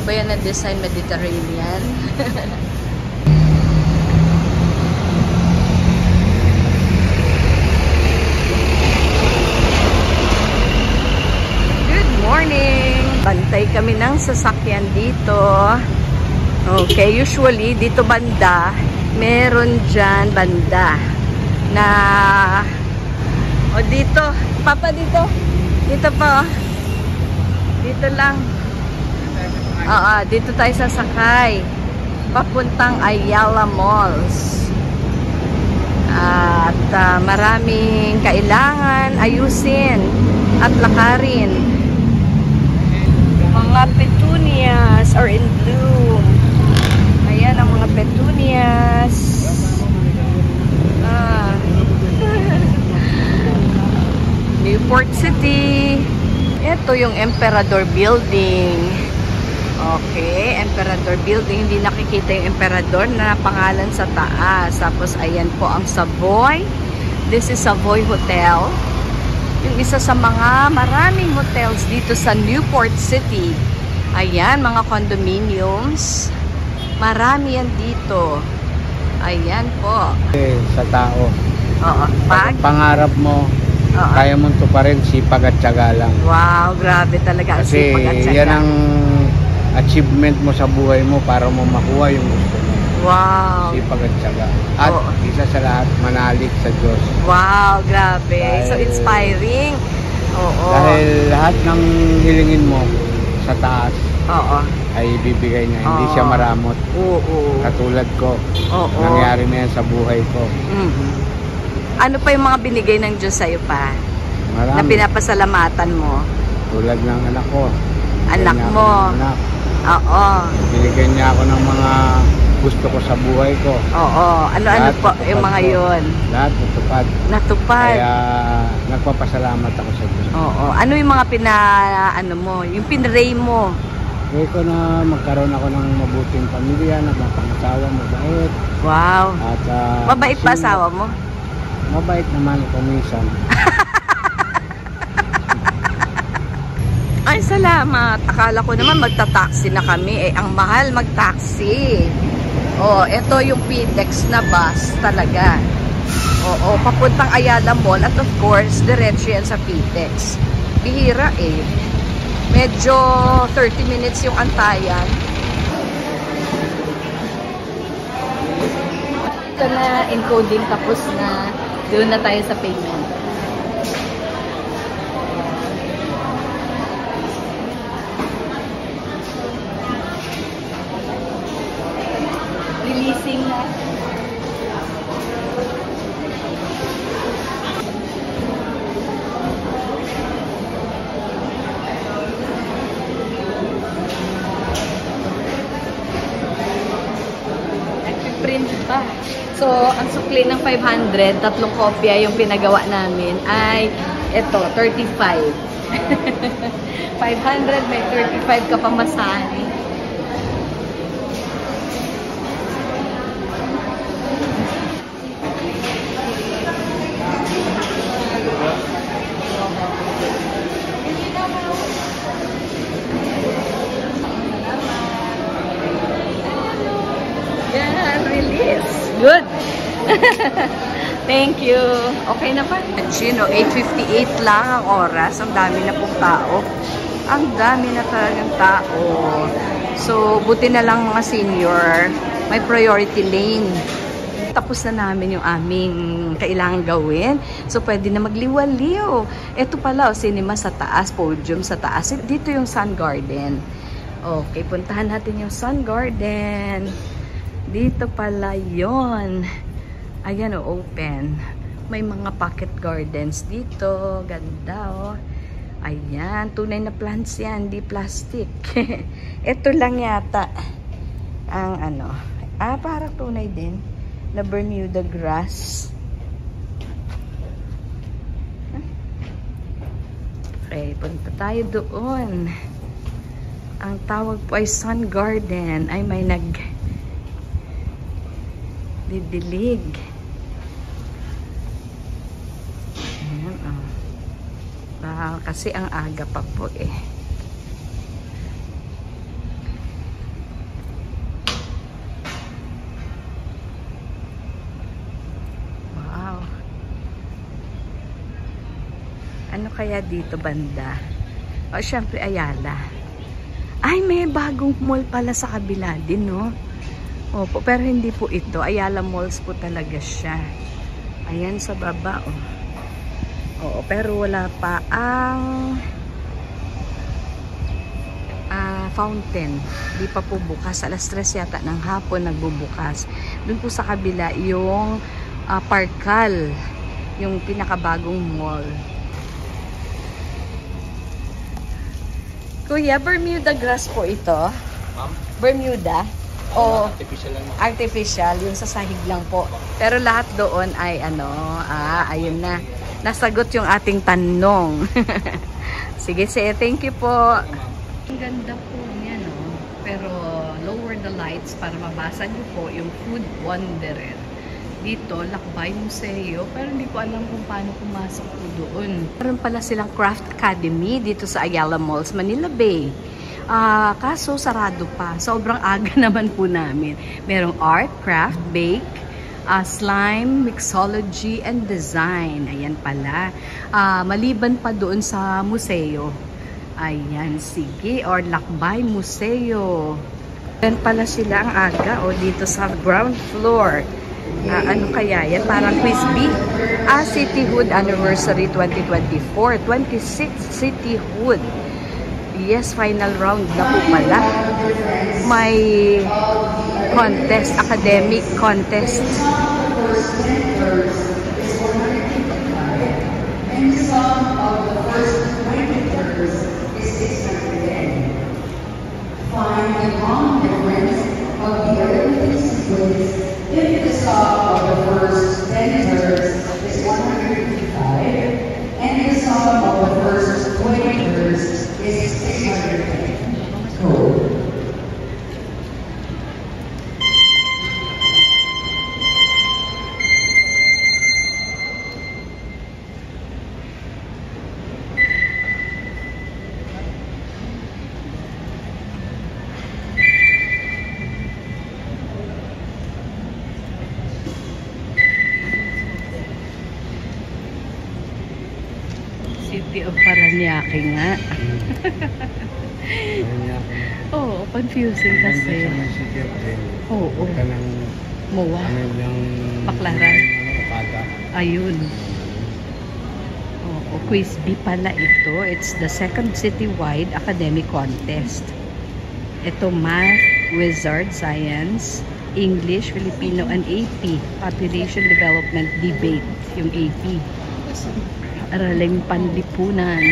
ba yan na design Mediterranean? Good morning! Bantay kami ng sasakyan dito. Okay, usually dito banda, meron dyan banda na dito, papa dito. Dito pa, dito lang. Dito tayo sasakay. Papuntang Ayala Malls. At maraming kailangan ayusin at lakarin. Mga petunias are in bloom. Ayan ang mga petunias. Newport City. Ito yung Emperador Building. Okay, Emperador Building. Hindi nakikita yung Emperador na pangalan sa taas. Tapos ayan po ang Savoy. This is Savoy Hotel. Yung isa sa mga maraming hotels dito sa Newport City. Ayan, mga condominiums. Marami yan dito. Ayan po. Sa tao. Oo. Pangarap mo, kaya mong tuparin, sipag at tiyaga lang. Wow, grabe talaga ang Kasi sipag at tiyaga. yan ang achievement mo sa buhay mo para mo makuha yung gusto mo. Wow. Sipag at tiyaga. At isa sa lahat, manalig sa Diyos. Wow, grabe. So inspiring. Oo. Dahil lahat ng hilingin mo sa taas ay bibigay niya. Hindi siya maramot. Oo. Katulad ko. Oo. Nangyari na yan sa buhay ko. Ano pa yung mga binigay ng Diyos sa'yo pa? Marami. Na pinapasalamatan mo? Tulad ng anak ko. Anak mo? Anak. Oo. Binigyan niya ako ng mga gusto ko sa buhay ko. Oo. Ano-ano po yung mga yun? Lahat natupad. Natupad? Kaya nagpapasalamat ako sa Diyos. Oo. Ano yung mga yung pinray mo? Kaya ko na magkaroon ako ng mabuting pamilya, nagpapangasawa, mabait. Wow. At, mabait pa asawa mo? Mabait naman kuminsan. Ay, salamat. Akala ko naman magta-taxi na kami. Ang mahal mag-taxi. Ito yung PTEX na bus talaga. Papuntang Ayala Mall. At of course, diretso yan sa PTEX. Bihira Medyo 30 minutes yung antayan. Ito na, encoding tapos na. Doon na tayo sa payment. Releasing na. Nag-print pa. So, ang sukli ng 500, tatlong kopya yung pinagawa namin ay ito, 35. 500, may 35 ka pamasahe. Yan, release. Good. Thank you. Okay na ba? Gino, 8:58 lang ang oras. Ang dami na pong tao. Ang dami na talagang tao. So, buti na lang mga senior. May priority lane. Tapos na namin yung aming kailangan gawin. So, pwede na magliwaliw. Ito pala, cinema sa taas, podium sa taas. Dito yung Sun Garden. Okay, puntahan natin yung Sun Garden. Dito pala yon. Ayan open. May mga pocket gardens dito. Ganda Ayan, tunay na plants yan, di plastic. Ito lang yata ang parang tunay din na Bermuda grass. Okay, punta tayo doon. Ang tawag po ay Sun Garden. Ay may didilig. Ayan, kasi ang aga pa po Ano kaya dito banda? O, syempre, Ayala. Ay, may bagong mall pala sa kabila din, no? Opo, pero hindi po ito. Ayala Malls po talaga siya. Ayan, sa baba, oh. Oo, pero wala pa ang fountain. Di pa po bukas. Alas 3 yata ng hapon nagbubukas. Doon po sa kabila yung Parkal, yung pinakabagong mall. Kuya, Bermuda grass po ito? Ma'am? Bermuda? O Artificial lang. artificial, yung sa sahig lang po. Pero lahat doon ay ayun na. Nasagot yung ating tanong. Sige, thank you po. Ang ganda po niya, no? Pero lower the lights para mabasa niyo po yung Food Wanderer. Dito, Lakbay Museo, pero hindi ko alam kung paano pumasok po doon. Meron pala silang Craft Academy dito sa Ayala Malls, Manila Bay. Kaso sarado pa. Sobrang aga naman po namin. Merong art, craft, bake, slime, mixology, and design. Ayan pala. Maliban pa doon sa museo. Ayan, sige. Or Lakbay Museo. Ayan pala sila ang aga. O, dito sa ground floor. Ano kaya yan? Parang Quizbee. Cityhood Anniversary 2024. 26th Cityhood. Yes, final round na po pala. May contest, academic contest. And the sum of the first 20 letters is 610. Find the common difference of the arithmetic sequence if the sum of the first 10 letters is 155 and the sum of the first 20 letters is 610. Code. City of Paranaque nga. Oo, confusing kasi. Oo. Moa. Baklaran. Ayun. Oo, Quizbee pala ito. It's the second citywide academic contest. Ito, Math, Wizard, Science, English, Filipino, and AP. Population Development Debate. Yung AP. Araling Panlipunan.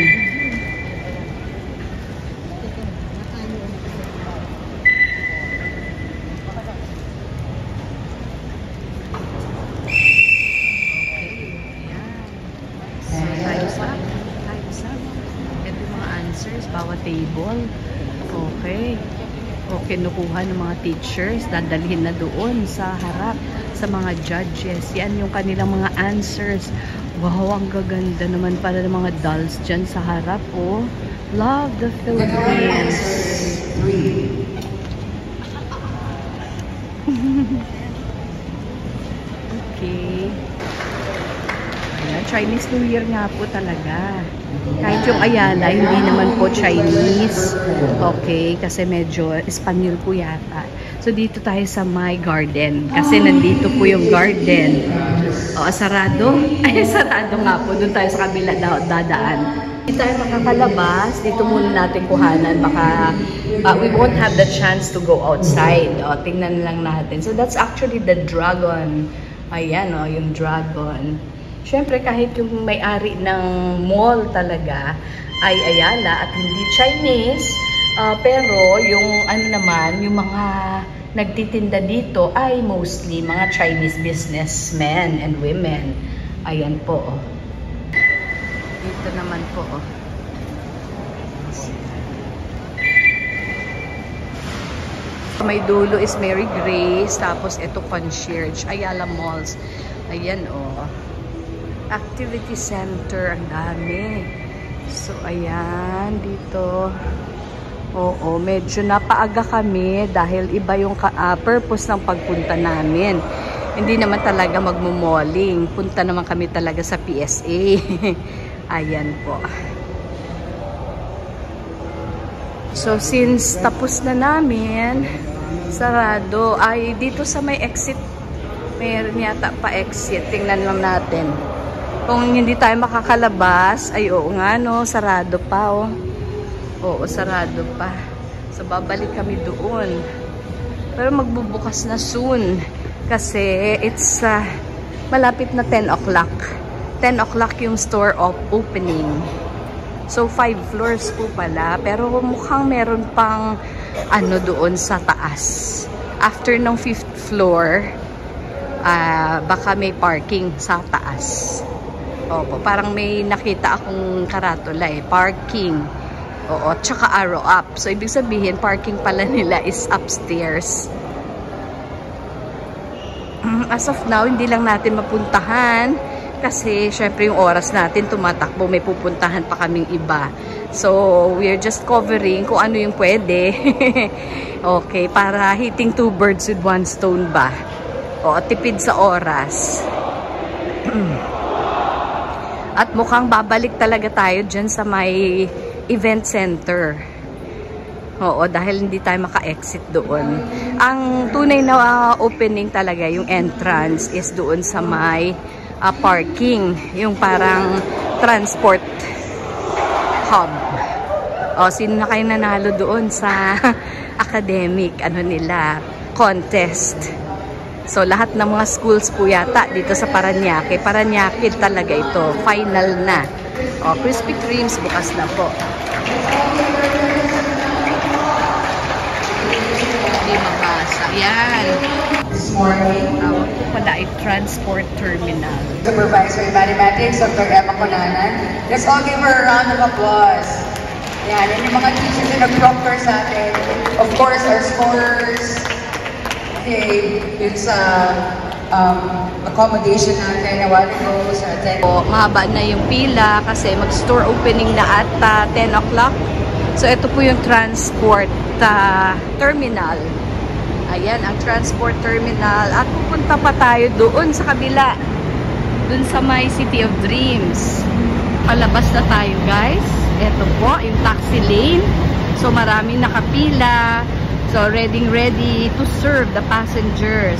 Bawat table. Okay. O kinukuha ng mga teachers, dadalhin na doon sa harap sa mga judges. Yan yung kanilang mga answers. Wow, ang gaganda naman pala ng mga dolls dyan sa harap. Oh, love the Philippines. Okay. Ayan, Chinese New Year nga po talaga. Kahit yung Ayala, hindi naman po Chinese. Okay, kasi medyo Espanyol po yata. So, dito tayo sa My Garden. Kasi nandito po yung garden. O, sarado? Ay, sarado nga po. Doon tayo sa kabila dadaan. Hindi tayo makakalabas. Dito muna natin kuhanan. Baka we won't have the chance to go outside. O, tingnan lang natin. So, that's actually the dragon. Ayan, o, yung dragon. Siyempre, kahit yung may-ari ng mall talaga ay Ayala at hindi Chinese, pero yung ano naman, yung mga nagtitinda dito ay mostly mga Chinese businessmen and women. Ayan po. Oh. Dito naman po. Oh. May dulo is Mary Grace, tapos ito concierge, Ayala Malls. Ayan oh. Activity center, ang dami. So, ayan, dito. Oo, medyo napaaga kami dahil iba yung purpose ng pagpunta namin. Hindi naman talaga magmumoling. Punta naman kami talaga sa PSA. Ayan po. So, since tapos na namin, sarado. Ay, dito sa may exit, mayroon yata pa exit. Tingnan lang natin. Kung hindi tayo makakalabas, ay oo nga no, sarado pa oh. Oo, sarado pa. So, babalik kami doon. Pero magbubukas na soon. Kasi it's malapit na 10 o'clock. 10 o'clock yung store opening. So, 5 floors po pala. Pero mukhang meron pang ano doon sa taas. After ng 5th floor, baka may parking sa taas. Opo, parang may nakita akong karatula parking. Oo, tsaka arrow up. So, ibig sabihin, parking pala nila is upstairs. As of now, hindi lang natin mapuntahan. Kasi, syempre, yung oras natin tumatakbo, may pupuntahan pa kaming iba. So, we're just covering kung ano yung pwede. Okay, para hitting 2 birds with 1 stone ba? O, tipid sa oras. At mukhang babalik talaga tayo dyan sa may event center. Oo, dahil hindi tayo maka-exit doon. Ang tunay na opening talaga, yung entrance, is doon sa may parking, yung parang transport hub. O, sino na kayo nanalo doon sa academic, ano nila, contest. So, lahat ng mga schools po yata dito sa Parañaque. Parañaque talaga ito. Final na. O, Krispy Kremes, bukas na po. Hindi mabasa. Yan. This morning, Tawag po pala ay Transport Terminal. Supervisor in Mathematics, Dr. Emma Conanan. Let's all give her a round of applause. Yan, and yung mga teachers na nag-proctor sa atin. Of course, our scorers. Okay, it's accommodation natin a while ago sa 10. O, mahaba na yung pila kasi mag-store opening na at 10 o'clock. So, ito po yung transport terminal. Ayan, ang transport terminal. At pupunta pa tayo doon sa kabila. Doon sa may City of Dreams. Palabas na tayo, guys. Ito po, yung taxi lane. So, maraming nakapila. So, ready to serve the passengers.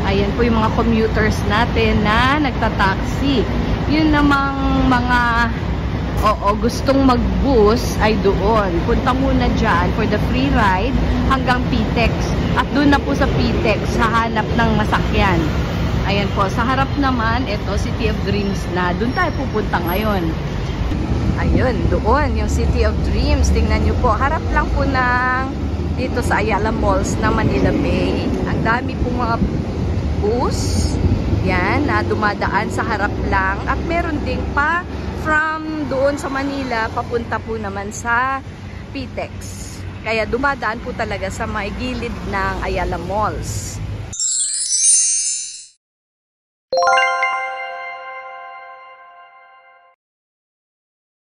Ayan po yung mga commuters natin na nagtataxi. Yun namang mga gustong mag-bus ay doon. Punta muna dyan for the free ride hanggang PTEX. At doon na po sa PTEX, hahanap ng masakyan. Ayan po, sa harap naman, ito, City of Dreams na. Doon tayo pupunta ngayon. Ayun, doon, yung City of Dreams. Tingnan nyo po, harap lang po ng dito sa Ayala Malls na Manila Bay. Ang dami pong mga bus. Yan, na dumadaan sa harap lang. At meron ding pa from doon sa Manila, papunta po naman sa PTEX. Kaya dumadaan po talaga sa may gilid ng Ayala Malls.